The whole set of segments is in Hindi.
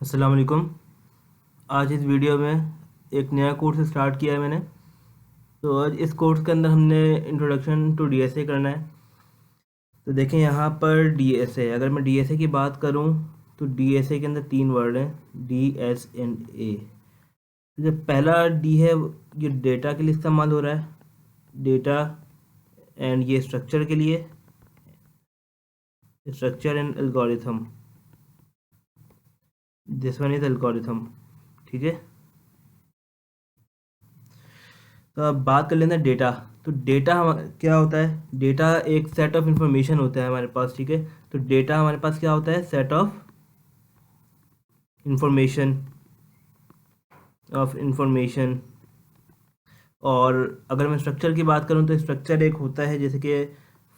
अस्सलाम वालेकुम। आज इस वीडियो में एक नया कोर्स स्टार्ट किया है मैंने। तो आज इस कोर्स के अंदर हमने इंट्रोडक्शन टू डीएसए करना है। तो देखें यहाँ पर डीएसए, अगर मैं डीएसए की बात करूँ तो डीएसए के अंदर तीन वर्ड हैं, डी एस एंड ए। जो पहला डी है ये डेटा के लिए इस्तेमाल हो रहा है, डेटा, एंड ये स्ट्रक्चर के लिए, structure and algorithm, this one is algorithm. ठीक है, तो अब बात कर लेते हैं डेटा। तो डेटा क्या होता है? डेटा एक सेट ऑफ इंफॉर्मेशन होता है हमारे पास। ठीक है, तो डेटा हमारे पास क्या होता है? Set of information. और अगर मैं स्ट्रक्चर की बात करूं तो स्ट्रक्चर एक होता है, जैसे कि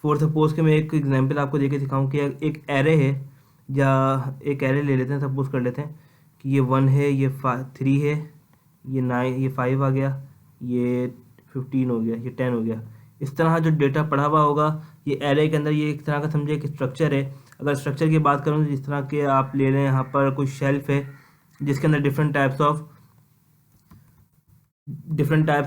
फॉर सपोज के मैं एक एग्जांपल आपको देके दिखाऊं कि एक एरे है, या एक एरे ले लेते हैं, सपोज कर लेते हैं कि ये 1 है, ये 3 है, ये 9, ये 5 आ गया, ये 15 हो गया, ये 10 हो गया। इस तरह जो डेटा पढ़ा हुआ होगा ये एरे के अंदर, ये एक तरह का समझे कि स्ट्रक्चर है। अगर स्ट्रक्चर की बात करूँ तो जिस तरह के आप ले रहे हैं, यहाँ पर कोई शेल्फ है जिसके अंदर डिफरेंट टाइप्स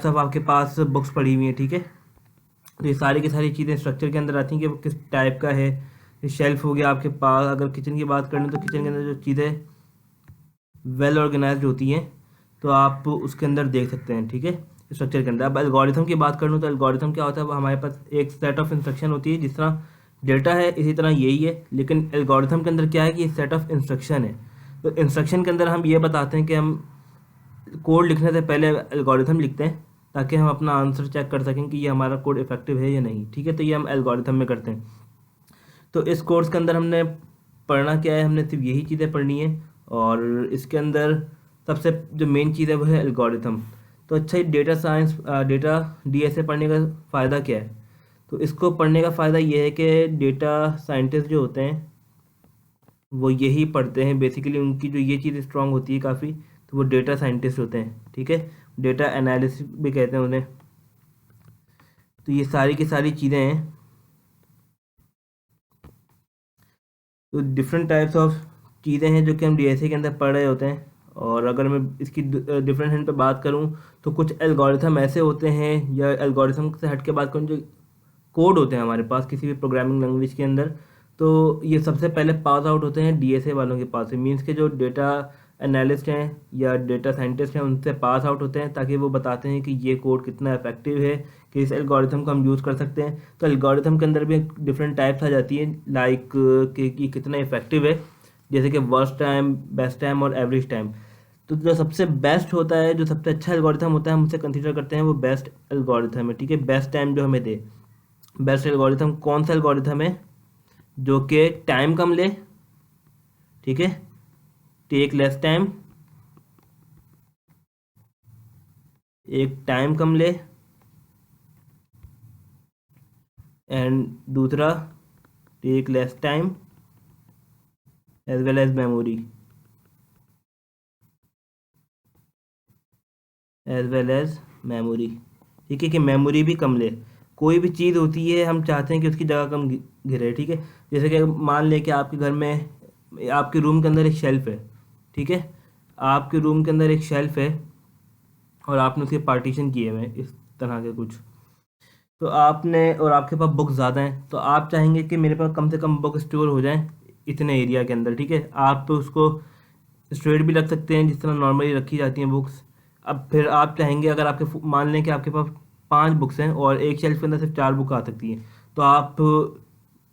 ऑफ आपके पास बुक्स पड़ी हुई हैं। ठीक है, तो ये सारी की सारी चीज़ें स्ट्रक्चर के अंदर आती हैं कि वो किस टाइप का है। ये शेल्फ हो गया आपके पास। अगर किचन की बात करें तो किचन के अंदर जो चीज़ें वेल ऑर्गेनाइज्ड होती हैं तो आप उसके अंदर देख सकते हैं। ठीक है, स्ट्रक्चर के अंदर। अब एल्गोरिथम की बात करूँ तो एल्गोरिथम क्या होता है? वो हमारे पास एक सेट ऑफ इंस्ट्रक्शन होती है। जिस तरह डेटा है इसी तरह यही है, लेकिन एल्गोरिथम के अंदर क्या है कि ये सेट ऑफ इंस्ट्रक्शन है। तो इंस्ट्रक्शन के अंदर हम ये बताते हैं कि हम कोड लिखने से पहले एल्गोरिथम लिखते हैं ताकि हम अपना आंसर चेक कर सकें कि ये हमारा कोड इफेक्टिव है या नहीं। ठीक है, तो ये हम एल्गोरिथम में करते हैं। तो इस कोर्स के अंदर हमने पढ़ना क्या है? हमने सिर्फ यही चीज़ें पढ़नी है, और इसके अंदर सबसे जो मेन चीज़ है वो है एल्गोरिथम। तो अच्छा, ये डेटा साइंस, डेटा डीएसए पढ़ने का फ़ायदा क्या है? तो इसको पढ़ने का फ़ायदा ये है कि डेटा साइंटिस्ट जो होते हैं वो यही पढ़ते हैं बेसिकली। उनकी जो ये चीज़ स्ट्रांग होती है काफ़ी, तो वो डेटा साइंटिस्ट होते हैं। ठीक है, डेटा एनालिसिस भी कहते हैं उन्हें। तो ये सारी की सारी चीज़ें हैं। तो डिफरेंट टाइप्स ऑफ चीज़ें हैं जो कि हम डीएसए के अंदर पढ़ रहे होते हैं। और अगर मैं इसकी डिफरेंट हैंड पे बात करूं तो कुछ एल्गोरिथम ऐसे होते हैं, या एल्गोरिथम से हट के बात करूं, जो कोड होते हैं हमारे पास किसी भी प्रोग्रामिंग लैंग्वेज के अंदर, तो ये सबसे पहले पास आउट होते हैं डीएसए वालों के पास से। मीन्स के जो डेटा एनालिस्ट हैं या डेटा साइंटिस्ट हैं उनसे पास आउट होते हैं, ताकि वो बताते हैं कि ये कोड कितना इफेक्टिव है, कि इस एल्गोरिथम को हम यूज़ कर सकते हैं। तो एल्गोरिथम के अंदर भी डिफरेंट टाइप्स आ जाती हैं, लाइक कि कितना इफेक्टिव है, जैसे कि वर्स्ट टाइम, बेस्ट टाइम और एवरेज टाइम। तो जो सबसे बेस्ट होता है, जो सबसे अच्छा एल्गोरिथम होता है, हम उसे कंसीडर करते हैं वो बेस्ट एल्गोरिथम है। ठीक है, बेस्ट टाइम जो हमें दे। बेस्ट एल्गोरिथम कौन सा एल्गोरिथम है? जो कि टाइम कम ले। ठीक है, टेक लेस टाइम, एक टाइम कम ले, एंड दूसरा take less time as well as memory, ठीक है, कि मेमोरी भी कम ले। कोई भी चीज़ होती है हम चाहते हैं कि उसकी जगह कम घिरे। ठीक है, जैसे कि मान लें कि आपके घर में, आपके रूम के अंदर एक शेल्फ है। ठीक है, आपके रूम के अंदर एक शेल्फ है और आपने उसके पार्टीशन किए हुए हैं इस तरह के कुछ। तो आपने, और आपके पास बुक ज़्यादा हैं, तो आप चाहेंगे कि मेरे पास कम से कम बुक स्टोर हो जाए इतने एरिया के अंदर। ठीक है, आप तो उसको स्ट्रेट भी रख सकते हैं जिस तरह नॉर्मली रखी जाती हैं बुक्स। अब फिर आप चाहेंगे, अगर आपके, मान लें कि आपके पास 5 बुक्स हैं और एक शेल्फ के अंदर सिर्फ 4 बुक आ सकती हैं, तो आप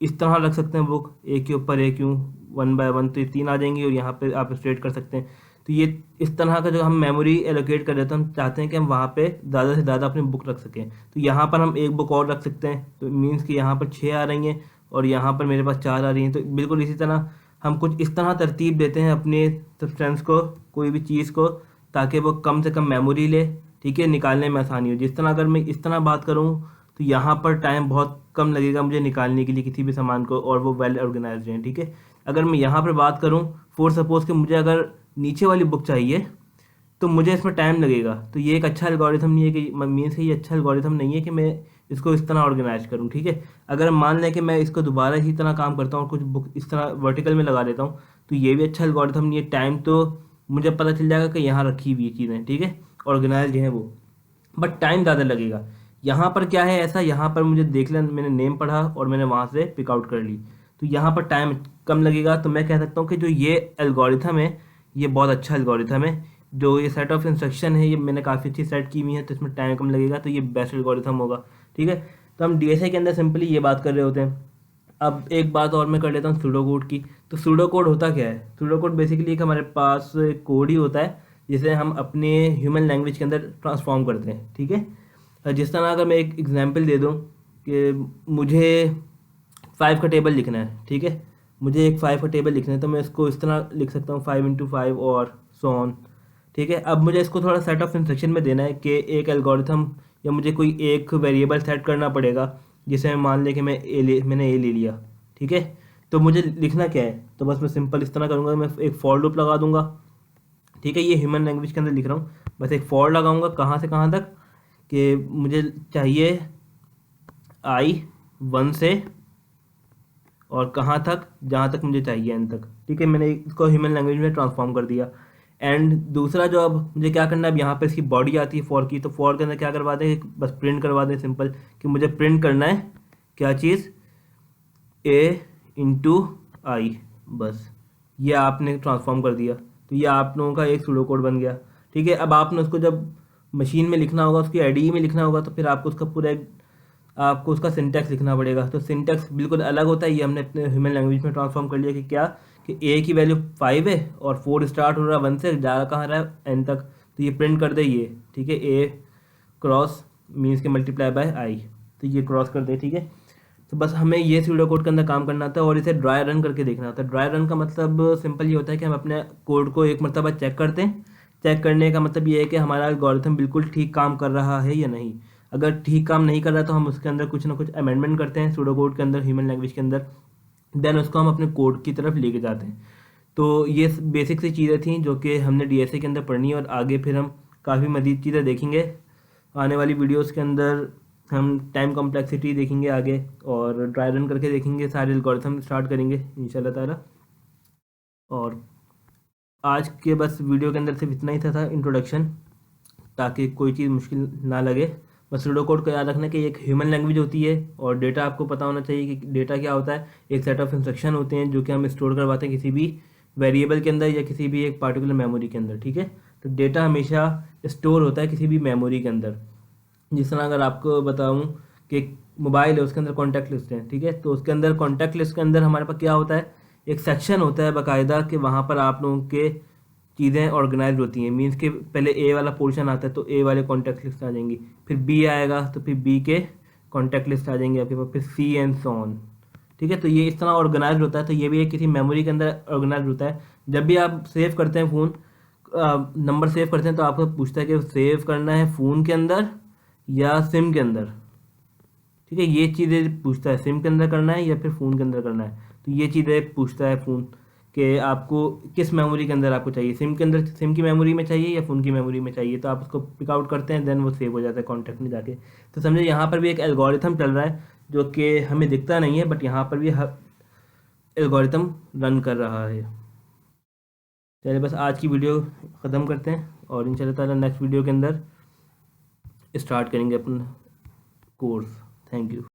इस तरह रख सकते हैं बुक, एक के ऊपर एक, यूँ 1 बाय 1, तो ये 3 आ जाएंगी और यहाँ पे आप स्ट्रेट कर सकते हैं। तो ये इस तरह का जो हम मेमोरी एलोकेट कर देते हैं, हम चाहते हैं कि हम वहाँ पे ज़्यादा से ज़्यादा अपनी बुक रख सकें। तो यहाँ पर हम एक बुक और रख सकते हैं, तो मीन्स कि यहाँ पर 6 आ रही हैं और यहाँ पर मेरे पास 4 आ रही हैं। तो बिल्कुल इसी तरह हम कुछ इस तरह तरतीब देते हैं अपने सब्सटेंस को, कोई भी चीज़ को, ताकि वो कम से कम मेमोरी ले। ठीक है, निकालने में आसानी हो। जिस तरह अगर मैं इस तरह बात करूँ तो यहाँ पर टाइम बहुत कम लगेगा मुझे निकालने के लिए किसी भी सामान को, और वो वेल ऑर्गेनाइज्ड है। ठीक है, अगर मैं यहाँ पर बात करूँ, फॉर सपोज कि मुझे अगर नीचे वाली बुक चाहिए तो मुझे इसमें टाइम लगेगा। तो ये एक अच्छा एल्गोरिथम नहीं है, कि मीन्स ये अच्छा एल्गोरिथम नहीं है कि मैं इसको इस तरह ऑर्गेनाइज करूँ। ठीक है, अगर मान लें कि मैं इसको दोबारा इसी तरह काम करता हूँ और कुछ बुक इस तरह वर्टिकल में लगा देता हूँ, तो ये भी अच्छा एल्गोरिथम नहीं है। टाइम तो मुझे पता चल जाएगा कि यहाँ रखी हुई चीज़ें, ठीक है, ऑर्गेनाइज है वो, बट टाइम ज़्यादा लगेगा। यहाँ पर क्या है ऐसा, यहाँ पर मुझे देख लें, मैंने नेम पढ़ा और मैंने वहाँ से पिकआउट कर ली, तो यहाँ पर टाइम कम लगेगा। तो मैं कह सकता हूँ कि जो ये एल्गोरिथम है ये बहुत अच्छा एल्गोरिथम है। जो ये सेट ऑफ इंस्ट्रक्शन है ये मैंने काफ़ी अच्छी सेट की हुई है, तो इसमें टाइम कम लगेगा, तो ये बेस्ट एल्गोरिथम होगा, ठीक है। तो हम डीएसए के अंदर सिंपली ये बात कर रहे होते हैं। अब एक बात और मैं कर लेता हूँ सूडो कोड की। तो सूडो कोड होता क्या है? सूडो कोड बेसिकली एक हमारे पास कोड ही होता है जिसे हम अपने ह्यूमन लैंग्वेज के अंदर ट्रांसफॉर्म करते हैं, ठीक है। जिस तरह अगर मैं एक एग्जांपल दे दूँ कि मुझे 5 का टेबल लिखना है, ठीक है, मुझे एक 5 का टेबल लिखना है, तो मैं इसको इस तरह लिख सकता हूँ 5 × 5 और सो ऑन, ठीक है। अब मुझे इसको थोड़ा सेट ऑफ इंस्ट्रक्शन में देना है कि एक एल्गोरिथम या मुझे कोई एक वेरिएबल सेट करना पड़ेगा, जिसे मान लें कि मैंने ए ले लिया, ठीक है। तो मुझे लिखना क्या है, तो बस मैं सिंपल इस तरह करूँगा, मैं एक फॉर लूप लगा दूंगा, ठीक है। ये ह्यूमन लैंग्वेज के अंदर लिख रहा हूँ, बस एक फॉर लगाऊंगा कहाँ से कहाँ तक, कि मुझे चाहिए i 1 से और कहाँ तक, जहाँ तक मुझे चाहिए n तक, ठीक है। मैंने इसको ह्यूमन लैंग्वेज में ट्रांसफॉर्म कर दिया। एंड दूसरा जो अब मुझे क्या करना है, अब यहाँ पे इसकी बॉडी आती है फॉर की, तो फॉर के अंदर क्या करवा दें, बस प्रिंट करवा दें सिंपल, कि मुझे प्रिंट करना है क्या चीज़, a × i, बस ये आपने ट्रांसफॉर्म कर दिया। तो ये आप लोगों का एक सूडो कोड बन गया, ठीक है। अब आपने उसको जब मशीन में लिखना होगा, उसकी IDE में लिखना होगा, तो फिर आपको उसका पूरा आपको उसका सिंटैक्स लिखना पड़ेगा। तो सिंटैक्स बिल्कुल अलग होता है। ये हमने अपने ह्यूमन लैंग्वेज में ट्रांसफॉर्म कर लिया कि क्या, कि ए की वैल्यू 5 है और 4 स्टार्ट हो रहा है 1 से, जा कहाँ रहा है n तक, तो ये प्रिंट कर दे ये, ठीक है। a क्रॉस मीन्स के मल्टीप्लाई बाय i, तो ये क्रॉस कर दे, ठीक है। तो बस हमें ये सूडो कोड के अंदर काम करना था और इसे ड्राई रन करके देखना होता है। ड्राई रन का मतलब सिंपल ये होता है कि हम अपने कोड को एक मरतबा चेक करते हैं। चेक करने का मतलब ये है कि हमारा एल्गोरिथम बिल्कुल ठीक काम कर रहा है या नहीं। अगर ठीक काम नहीं कर रहा तो हम उसके अंदर कुछ ना कुछ अमेंडमेंट करते हैं सूडो कोड के अंदर, ह्यूमन लैंग्वेज के अंदर, देन उसको हम अपने कोड की तरफ लेके जाते हैं। तो ये बेसिक सी चीज़ें थी जो कि हमने डीएसए के अंदर पढ़नी है, और आगे फिर हम काफ़ी मज़ीद चीज़ें देखेंगे आने वाली वीडियोस के अंदर। हम टाइम कॉम्प्लेक्सिटी देखेंगे आगे, और ड्राई रन करके देखेंगे, सारे एल्गोरिथम स्टार्ट करेंगे इंशाल्लाह ताला। और आज के बस वीडियो के अंदर सिर्फ इतना ही था इंट्रोडक्शन, ताकि कोई चीज़ मुश्किल ना लगे। बस सूडो कोड को याद रखना कि एक ह्यूमन लैंग्वेज होती है, और डेटा आपको पता होना चाहिए कि डेटा क्या होता है। एक सेट ऑफ इंस्ट्रक्शन होते हैं जो कि हम स्टोर करवाते हैं किसी भी वेरिएबल के अंदर या किसी भी एक पार्टिकुलर मेमोरी के अंदर, ठीक है। तो डेटा हमेशा स्टोर होता है किसी भी मेमोरी के अंदर। जिस तरह अगर आपको बताऊं कि एक मोबाइल है, उसके अंदर कॉन्टैक्ट लिस्ट है, ठीक है, तो उसके अंदर कॉन्टैक्ट लिस्ट के अंदर हमारे पास क्या होता है, एक सेक्शन होता है बाकायदा, कि वहाँ पर आप लोगों के चीज़ें ऑर्गेनाइज होती हैं। मीन्स के पहले ए वाला पोर्शन आता है तो ए वाले कॉन्टैक्ट लिस्ट आ जाएंगी, फिर बी आएगा तो फिर बी के कॉन्टैक्ट लिस्ट आ जाएंगे आपके पास, फिर सी एंड सो ऑन, ठीक है। तो ये इस तरह ऑर्गेनाइज होता है। तो ये भी एक किसी मेमोरी के अंदर ऑर्गेनाइज होता है। जब भी आप सेव करते हैं फ़ोन नंबर सेव करते हैं, तो आपको पूछता है कि सेव करना है फ़ोन के अंदर या सिम के अंदर, ठीक है। ये चीज़ें पूछता है, सिम के अंदर करना है या फिर फ़ोन के अंदर करना है। तो ये चीज़ें पूछता है फ़ोन कि आपको किस मेमोरी के अंदर आपको चाहिए, सिम के अंदर, सिम की मेमोरी में चाहिए या फ़ोन की मेमोरी में चाहिए। तो आप उसको पिक आउट करते हैं, देन वो सेव हो जाता है कॉन्टैक्ट में जाके। तो समझे यहाँ पर भी एक एल्गोरिथम चल रहा है जो कि हमें दिखता नहीं है, बट यहाँ पर भी एल्गोरिथम रन कर रहा है। चलिए बस आज की वीडियो ख़त्म करते हैं, और इंशाल्लाह ताला नेक्स्ट वीडियो के अंदर स्टार्ट करेंगे अपना कोर्स। Thank you.